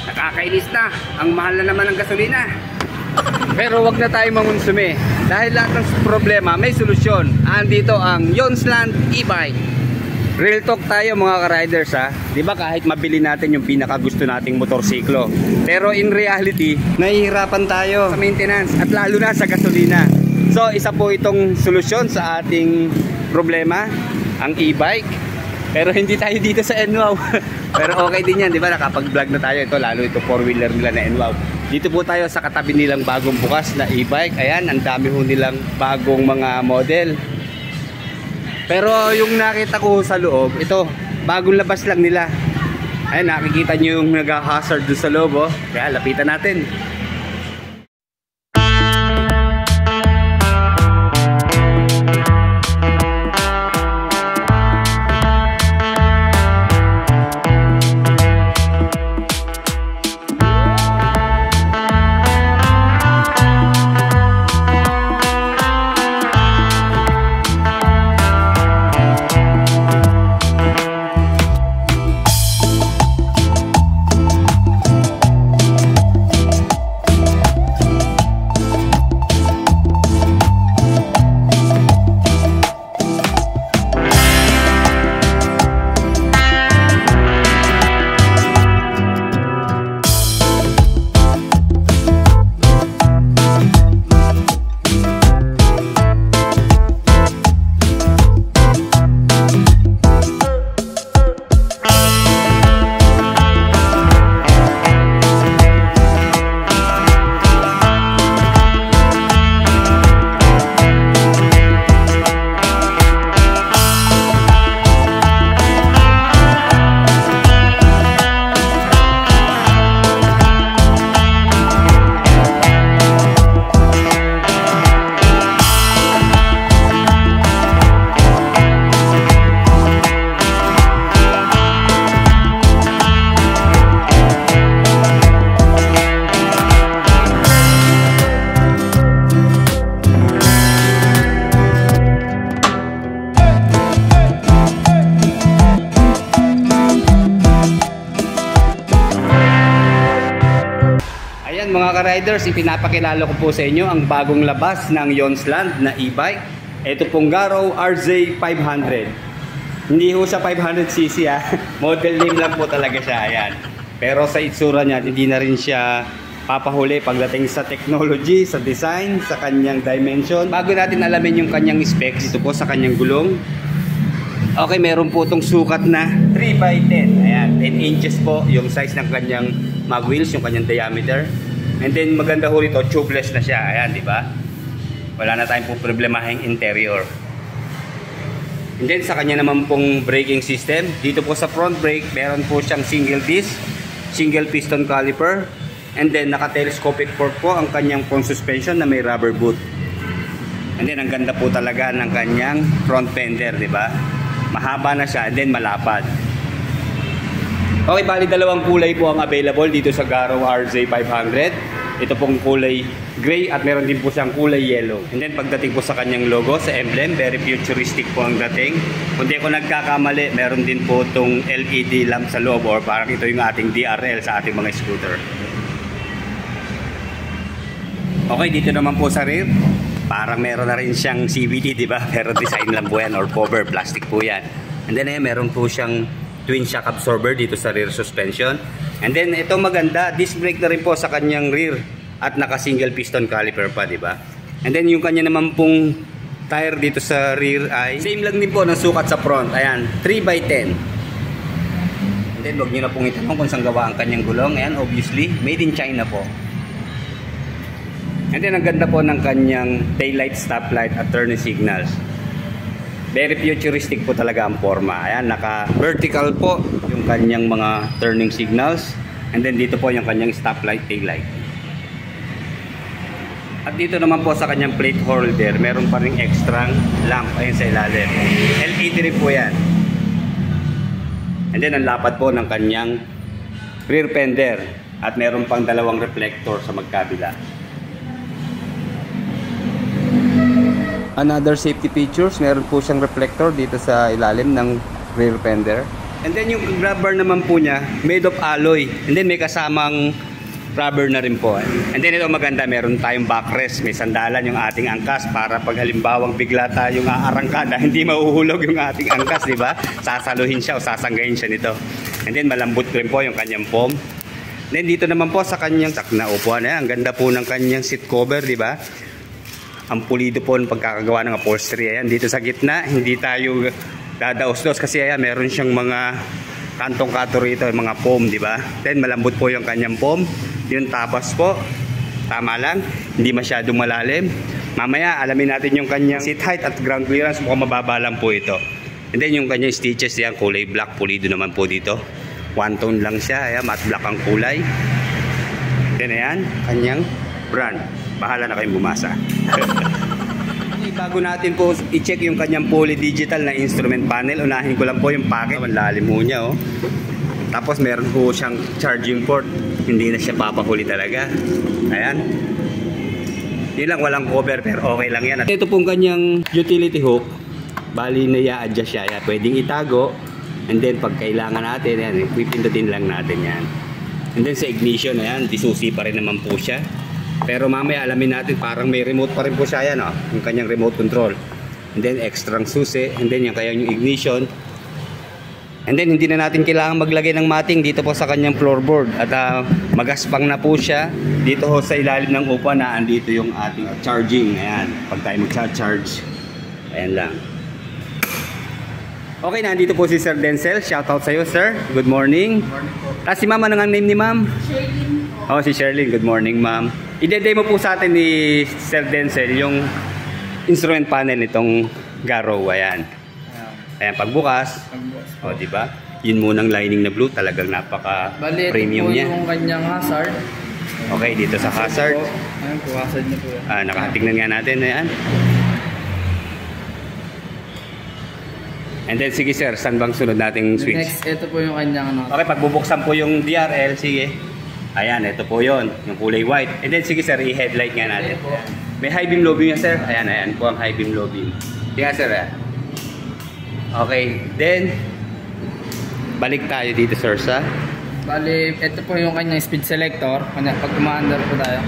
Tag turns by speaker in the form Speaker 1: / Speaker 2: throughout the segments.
Speaker 1: Nakakainis na. Ang mahal na naman ng gasolina. Pero wag na tayo mangonsume. Dahil lahat ng problema may solusyon. Andito ang Yonsland e-bike. Real talk tayo mga ka-riders ha. Diba kahit mabili natin yung pinakagusto nating motorsiklo, pero in reality, nahihirapan tayo sa maintenance at lalo na sa gasolina. So isa po itong solusyon sa ating problema, ang e-bike. Pero hindi tayo dito sa NWOW. Pero okay din yan, di ba? Nakapag-vlog na tayo. Ito, lalo ito 4-wheeler nila na NWOW. Dito po tayo sa katabi nilang bagong bukas na e-bike. Ayan, ang dami ho nilang bagong mga model. Pero yung nakita ko sa loob, ito, bagong labas lang nila. Ayan, nakikita nyo yung nag-hazard doon sa loob. Oh. Kaya lapitan natin. Mga ka-riders, ipinapakilala ko po sa inyo ang bagong labas ng Yonsland na e-bike. Ito pong Garo RZ500. Hindi ho siya 500cc ha. Model name lang po talaga siya. Ayan. Pero sa itsura niya, hindi na rin siya papahuli pagdating sa technology, sa design, sa kanyang dimension. Bago natin alamin yung kanyang specs, ito po sa kanyang gulong. Okay, meron po itong sukat na 3x10. Ayan, 10 inches po yung size ng kanyang mag wheels, yung kanyang diameter. And then maganda ho rito, tubeless na siya. Ayan, di ba? Wala na tayong po problemahing interior. And then sa kanya naman pong braking system, dito po sa front brake, meron po siyang single disc, single piston caliper, and then naka-telescopic fork po ang kanyang front suspension na may rubber boot. And then ang ganda po talaga ng kanyang front fender, di ba? Mahaba na siya, and then malapad. Okay, bali dalawang kulay po ang available dito sa Garo RZ500. Ito pong kulay gray at meron din po siyang kulay yellow. And then pagdating po sa kanyang logo, sa emblem, very futuristic po ang dating. Kung di ako nagkakamali, meron din po itong LED lamp sa loob, or parang ito yung ating DRL sa ating mga scooter. Okay, dito naman po sa rear, parang meron na rin siyang CVT, di ba? Pero design lang po yan, or cover, plastic po yan. And then meron po siyang twin shock absorber dito sa rear suspension. And then ito maganda, disc brake na rin po sa kanyang rear at naka single piston caliper pa, di ba? And then yung kanya naman pong tire dito sa rear ay same lang din po ng sukat sa front. Ayan, 3x10. And then wag niyo na pong itanong kung saan gawa ang kanyang gulong. Ayan, obviously made in China po. And then ang ganda po ng kanyang taillight, stoplight at turning signals. Very futuristic po talaga ang forma. Ayan, naka-vertical po yung kanyang mga turning signals. And then dito po yung kanyang stoplight, taillight. At dito naman po sa kanyang plate holder, meron pa ring extra lamp ayun sa ilalim. LED rin po yan. And then ang lapad po ng kanyang rear fender. At meron pang dalawang reflector sa magkabila. Another safety features, meron po siyang reflector dito sa ilalim ng rear fender. And then yung grab bar naman po niya, made of alloy. And then may kasamang rubber na rin po. And then ito maganda, meron tayong backrest. May sandalan yung ating angkas para pag halimbawang bigla tayong aarangkada, hindi mauhulog yung ating angkas, di ba? Sasaluhin siya o sasanggahin siya nito. And then malambot rin po yung kanyang foam. Then dito naman po sa kanyang na upuan, ang ganda po ng kanyang seat cover, di ba? Ang pulido po ng pagkakagawa ng upholstery. Ayan, dito sa gitna, hindi tayo dadaos-dos kasi ayan, meron siyang mga kantong-kato rito, mga foam, di ba? Then malambot po yung kanyang foam. Yung tapas po, tama lang, hindi masyadong malalim. Mamaya alamin natin yung kanyang seat height at ground clearance, mukhang mababa lang po ito. And then yung kanyang stitches, yan, kulay black, pulido naman po dito. One tone lang siya, ayan, matte black ang kulay. Then ayan, kanyang brand. Bahala na kayong bumasa. Bago natin po i-check yung kanyang Poly Digital na instrument panel, unahin ko lang po yung packet. Ang lalim mo niya, oh. Tapos meron po siyang charging port. Hindi na siya papahuli talaga. Ayan. Yun lang, walang cover pero okay lang yan. At ito pong kanyang utility hook. Bali na i-adjust siya. Ayan, pwedeng itago. And then pag kailangan natin, ayan, pipindutin lang natin yan. And then sa ignition, ayan, disusi pa rin naman po siya. Pero mamaya alamin natin, parang may remote pa rin po siya yan, oh, yung kanyang remote control. And then extra susi, and then yung kanyang ignition. And then hindi na natin kailangan maglagay ng mating dito po sa kanyang floorboard. At magaspang na po siya. Dito ho sa ilalim ng upuan na andito yung ating charging. Ayan, pag tayo mag-charge. Ayan lang. Okay, nandito po si Sir Denzel. Shoutout sa iyo, sir. Good morning. Good morning po. Si ma'am, ano nga name ni ma'am? Sherlyn. Oh, si Sherlyn. Good morning, ma'am. I-demo po sa atin ni Sir Denzel yung instrument panel nitong Garrow. Ayan. Ayan, pagbukas. O, di ba? Yun munang lining na blue. Talagang napaka-premium niya.
Speaker 2: Bali, ito po yung kanyang hazard.
Speaker 1: Okay, dito sa hazard.
Speaker 2: Ayan po, hazard niya po.
Speaker 1: Nakatingnan nga natin. Ayan. And then, sige sir, saan bang sunod nating switch?
Speaker 2: Next, ito po yung kanyang ano.
Speaker 1: Okay, pagbubuksan po yung DRL, sige. Ayan, ito po yon, yung kulay white. And then, sige sir, i-headlight nga natin. May high beam low beam yan sir. Ayan, ayan po ang high beam low beam. Tingnan sir, okay, then, balik tayo dito sir sa.
Speaker 2: Bali, ito po yung kanyang speed selector. Pag umaandar po tayo.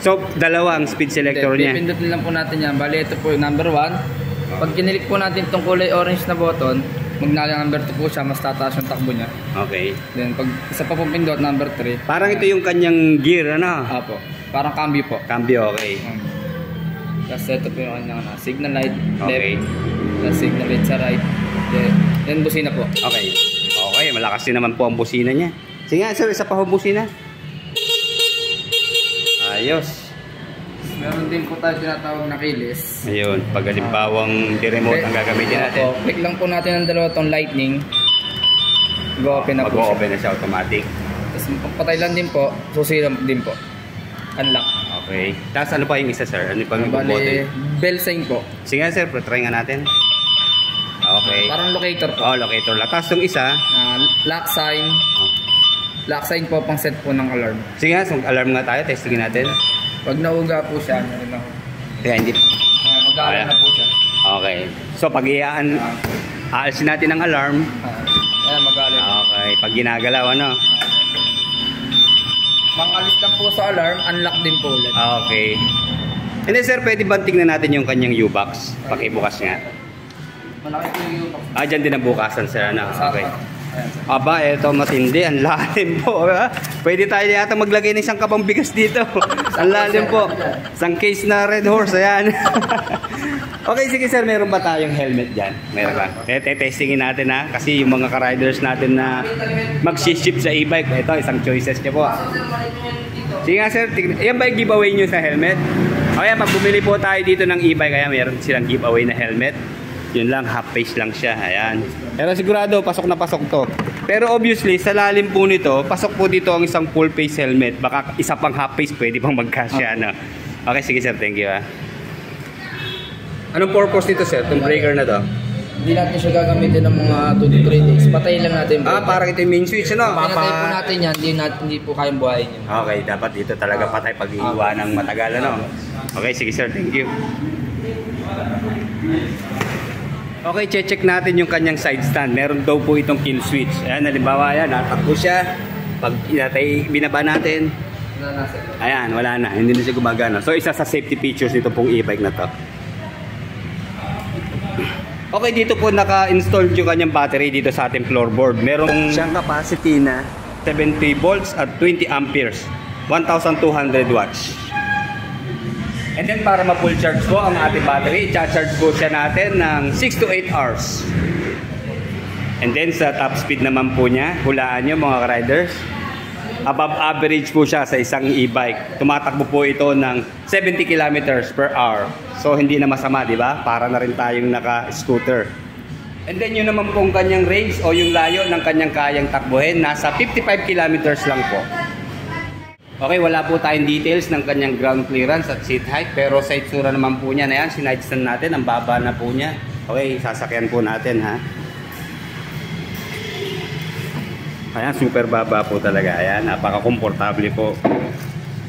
Speaker 1: So, dalawa ang speed selector niya.
Speaker 2: Pipindutin lang po natin yan. Bali, ito po yung number 1. Pag kinilik po natin itong kulay orange na button, magnala number 2 po siya, mas tataas yung takbo niya.
Speaker 1: Okay.
Speaker 2: Then, pag isa pa pong pindot, number 3.
Speaker 1: Parang ito yung kanyang gear, ano?
Speaker 2: Apo. Parang cambio po.
Speaker 1: Cambio, okay.
Speaker 2: Tapos ito po yung kanyang signal light,
Speaker 1: Okay.
Speaker 2: left. Tapos signal light sa right. Then, busina po.
Speaker 1: Okay. Okay, malakas din naman po ang busina niya. Sige nga sir, isa pa ho busina. Ayos.
Speaker 2: Meron din po tayo tinatawag na keyless.
Speaker 1: Ayun, pag halimbawang di-remote ang gagamitin natin.
Speaker 2: Click lang po natin ang dalawa tong lightning. Go-open na po siya.
Speaker 1: Mag-open na siya automatic.
Speaker 2: Tapos patay lang din po, susi lang din po. Unlock.
Speaker 1: Okay. Tapos ano pa yung isa sir? Ano pa yung
Speaker 2: Bali,
Speaker 1: button?
Speaker 2: bell sign po.
Speaker 1: Sige nga sir, try nga natin. Okay.
Speaker 2: Parang locator po.
Speaker 1: Oh, locator lang. Tapos yung isa.
Speaker 2: Lock sign. Lock sign po pang set po ng alarm.
Speaker 1: Sige nga, alarm nga tayo. Testingin natin.
Speaker 2: Pag nauga po siya, meron na.
Speaker 1: Kaya hindi.
Speaker 2: Mag-alarm na po siya.
Speaker 1: Okay. So pag aalisin natin ang alarm.
Speaker 2: Ayan, mag-alarm.
Speaker 1: Okay. Pag ginagalaw, ano?
Speaker 2: Mang-alis lang po sa alarm, unlock din po ulit.
Speaker 1: Okay. And then sir, pwede ba tingnan natin yung kanyang U-box? Pakibukas nga.
Speaker 2: Malaki po yung
Speaker 1: Dyan din ang bukasan sir. Ano? Okay.
Speaker 2: Ayan.
Speaker 1: Aba, eto matindi. Ang lalim po. Pwede tayo yata maglagay ng isang kapang bigas dito. Ang lalim po. Isang case na Red Horse. Ayan. Okay, sige sir. Meron ba tayong helmet dyan? Meron ba? Testingin natin ha. Kasi yung mga ka-riders natin na mag-ship sa e-bike. Ito, isang choices niya po. Sige nga sir. Ayan ba yung giveaway nyo sa helmet? O yan, pag bumili po tayo dito ng e-bike, kaya meron silang giveaway na helmet. Yun lang, half face lang siya. Ayan. Pero sigurado, pasok na pasok to. Pero obviously, sa lalim po nito, pasok po dito ang isang full face helmet. Baka isa pang half face, pwede pang magkasya. Ano? Okay, sige sir, thank you. Anong purpose nito sir, itong breaker na to?
Speaker 2: Hindi natin siya gagamitin ng mga 2 to 3 days. Patayin lang natin.
Speaker 1: Parang ito yung main switch, ano?
Speaker 2: Pinatay po natin yan, hindi po kayang buhayin yan.
Speaker 1: Okay, dapat dito talaga patay pag iiwan ng matagal, ano? Okay, sige sir, thank you. Okay, check natin yung kanyang side stand. Meron daw po itong kill switch. Ayan, halimbawa yan, natakbo siya. Pag binaba natin, ayan, wala na. Hindi na siya gumagana. So, isa sa safety features nito pong e-bike na to. Okay, dito po naka-install yung kanyang battery dito sa ating floorboard. Merong siyang capacity na 70 volts at 20 amperes. 1,200 watts. And then para ma-full charge po ang ating battery, i-charge po siya natin ng 6 to 8 hours. And then sa top speed naman po niya, hulaan nyo mga riders, above average po siya sa isang e-bike. Tumatakbo po ito ng 70 kilometers per hour. So hindi na masama, di ba? Para na rin tayong naka-scooter. And then yun naman pong kanyang range o yung layo ng kanyang kayang takbuhin, nasa 55 kilometers lang po. Okay, wala po tayong details ng kanyang ground clearance at seat height, pero sa itsura naman po niya na yan, side stand natin, ang baba na po niya. Okay, sasakyan po natin ha. Ayan, super baba po talaga. Ayan, napaka-komportable po.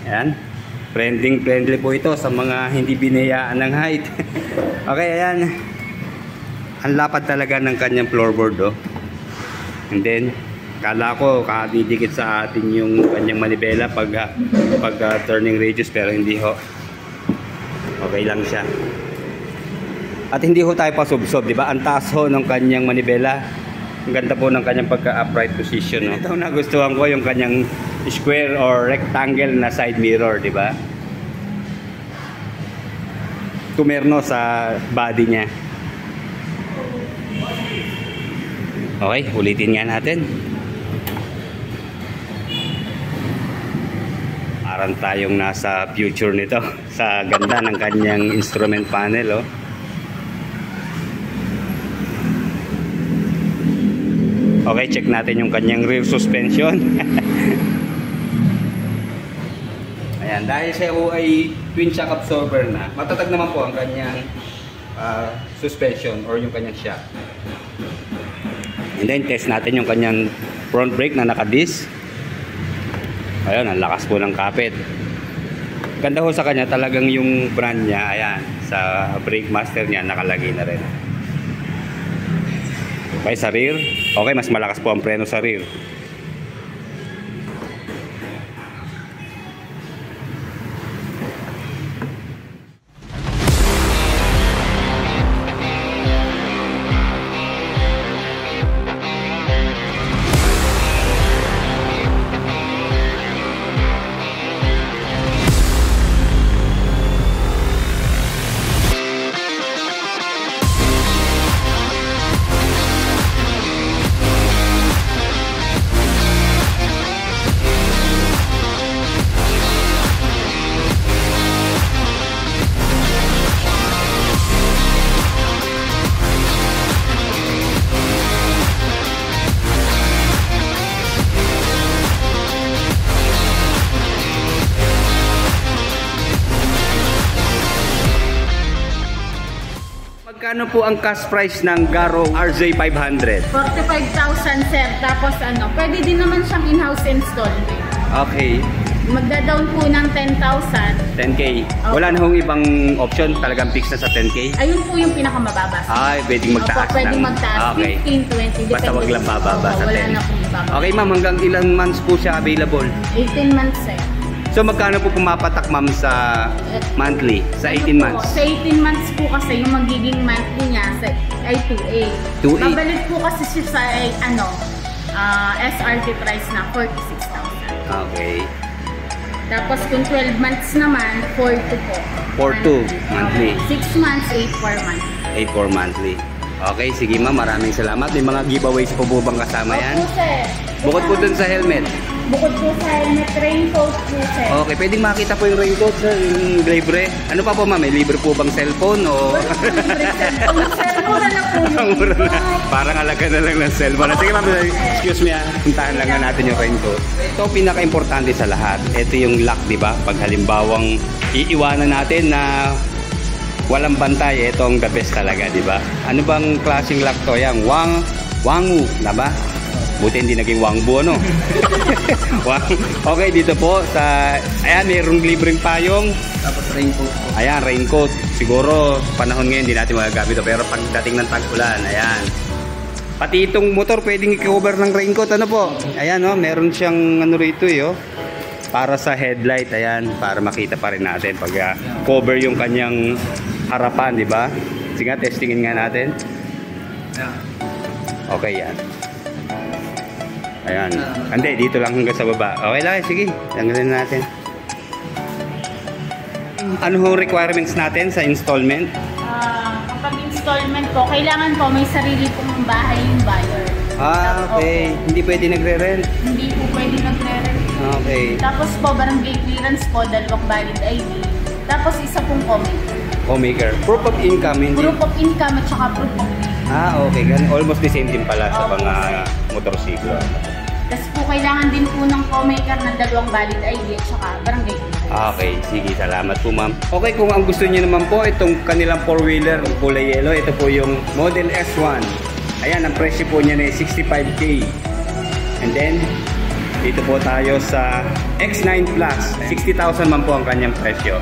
Speaker 1: Ayan, friendly po ito sa mga hindi binayaan ng height. Okay, ayan. Ang lapad talaga ng kanyang floorboard, oh. And then, kala ko kakadidikit sa atin yung kanyang manibela pag turning radius, pero hindi ho. Okay lang siya. At hindi ho tayo pasubsob, di ba? Ang taas ho ng kanyang manibela. Ang ganda po ng kanyang pagka-upright position, no? Ito nagustuhan ko yung kanyang square or rectangle na side mirror, di ba? Tumerno sa body niya. Okay, ulitin nga natin. Parang tayong nasa future nito sa ganda ng kanyang instrument panel, oh. Okay, check natin yung kanyang rear suspension. Ayan, dahil siya ay twin shock absorber na, matatag naman po ang kanyang suspension or yung kanyang shock. And then test natin yung kanyang front brake na naka-disc. Ayun, ang lakas po ng kapit. Ganda ho sa kanya, talagang yung brand niya, ayan, sa brake master niya nakalagay na rin. Okay, sa rear, okay, mas malakas po ang preno sa rear. Magkano po ang cash price ng Garo RZ500?
Speaker 3: 45,000 sir. Tapos pwede din naman siyang in-house install.
Speaker 1: Okay.
Speaker 3: Magda-down po ng 10,000.
Speaker 1: 10K. Wala na hong ibang option, talagang fix na sa 10K?
Speaker 3: Ayun po yung pinakamababa.
Speaker 1: Ay, pwedeng magtaas.
Speaker 3: Opo, pwedeng magtaas.
Speaker 1: Okay.
Speaker 3: 15, 20.
Speaker 1: Basta wag lang bababa sa 10.
Speaker 3: Wala na po ibaba.
Speaker 1: Okay ma'am, hanggang ilang months po siya available?
Speaker 3: 18 months sir.
Speaker 1: So magkano po pumapatak ma'am sa monthly? Sa 18 months?
Speaker 3: Sa 18 months po kasi yung magiging monthly niya ay 2.8.
Speaker 1: 2.8?
Speaker 3: Babalik po kasi siya sa SRT price na 46,000.
Speaker 1: Okay.
Speaker 3: Tapos kung 12 months naman, 4.2 po.
Speaker 1: 4.2 monthly.
Speaker 3: 6 months, 8.4 monthly.
Speaker 1: 8.4 monthly. Okay, sige ma'am, maraming salamat. May mga giveaways po bang kasama yan?
Speaker 3: Opo sir.
Speaker 1: Bukod po dun sa helmet.
Speaker 3: Bukod po sa helmet, raincoat po sir.
Speaker 1: Okay, pwedeng makita po yung raincoat sir, yung libre. Ano pa po ma'am, may libre po bang cellphone o?
Speaker 3: Sir, mura na po yun.
Speaker 1: Mura na. Parang alaga na lang ng cellphone. Sige ma'am, excuse me ha, puntahan lang nga natin yung raincoat. Ito pinaka-importante sa lahat. Ito yung lock, di ba? Pag halimbawang iiwanan natin na walang bantay, ito ang the best talaga, di ba? Ano bang klaseng lock to? Yang Wangu, diba? Buti hindi naging Wangbu, ano? Okay, dito po sa, ayan, mayroong libreng payong.
Speaker 2: Tapos raincoat po.
Speaker 1: Ayan, raincoat. siguro panahon ngayon hindi natin magagamit ito, pero pagdating ng tag-ulan, ayan. Pati itong motor pwedeng i-cover ng raincoat, ano po? Ayan, oh, meron siyang ano rito, oh, para sa headlight, ayan, para makita pa rin natin pag cover yung kanyang harapan, di ba? Sige, testingin nga natin. Okay, yan. Ayan. Hindi, dito lang hanggang sa baba. Okay lang, sige. Tanggalin natin. Ano ho requirements natin sa installment?
Speaker 3: Kapag installment po, kailangan po may sarili pong bahay yung buyer.
Speaker 1: Okay.
Speaker 3: Opo.
Speaker 1: Hindi pwede nagre-rent?
Speaker 3: Hindi po pwede nagre-rent.
Speaker 1: Okay.
Speaker 3: Tapos po, barangay clearance po, 2 valid ID. Tapos isa pong comment.
Speaker 1: Homemaker. Proof of income, hindi?
Speaker 3: Proof of income at saka proof of
Speaker 1: Okay. Almost the same din pala sa mga motorsiklo.
Speaker 3: Tapos po, kailangan din po ng co-maker ng 2 valid ID at saka barangay clearance.
Speaker 1: Okay, sige, salamat po ma'am. Okay, kung ang gusto niyo naman po, itong kanilang 4-wheeler, kulay yellow, ito po yung Model S1. Ayan, ang presyo po niya na 65K. And then, dito po tayo sa X9 Plus. 60,000 man po ang kanyang presyo.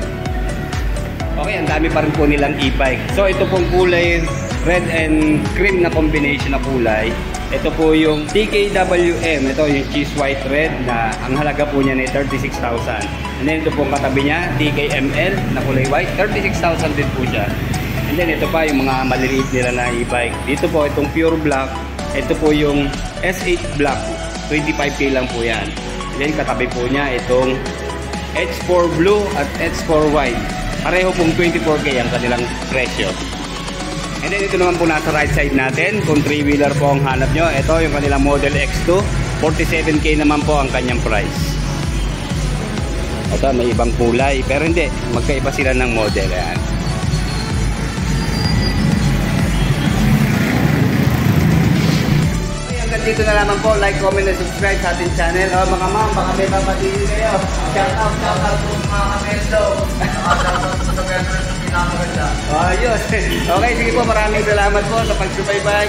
Speaker 1: Okay, ang dami pa rin po nilang e-bike. So, ito pong kulay red and cream na combination na kulay. Ito po yung TKWM. Ito yung cheese white red na ang halaga po niya na 36,000. And then ito po katabi niya, TKML na kulay white. 36,000 din po siya. And then ito pa yung mga maliliit nila na e-bike. Dito po itong pure black. Ito po yung S8 black. 25K lang po yan. And then katabi po niya itong H4 blue at H4 white. Pareho pong 24K ang kanilang presyo. And then ito naman po nasa right side natin. Kung 3-wheeler po ang hanap nyo, ito yung kanilang Model X2. 47K naman po ang kanyang price. Ito may ibang kulay, pero hindi, magkaiba sila ng model. Yan. Hanggang dito na naman po. Like, comment, and subscribe sa ating channel. Mga ma'am, baka may papatiin kayo. Shout out po mga kamendo. Shout out po sa veterans na pinakamaganda. Ayos. Okay, sige po, maraming salamat po sa pagsubaybay.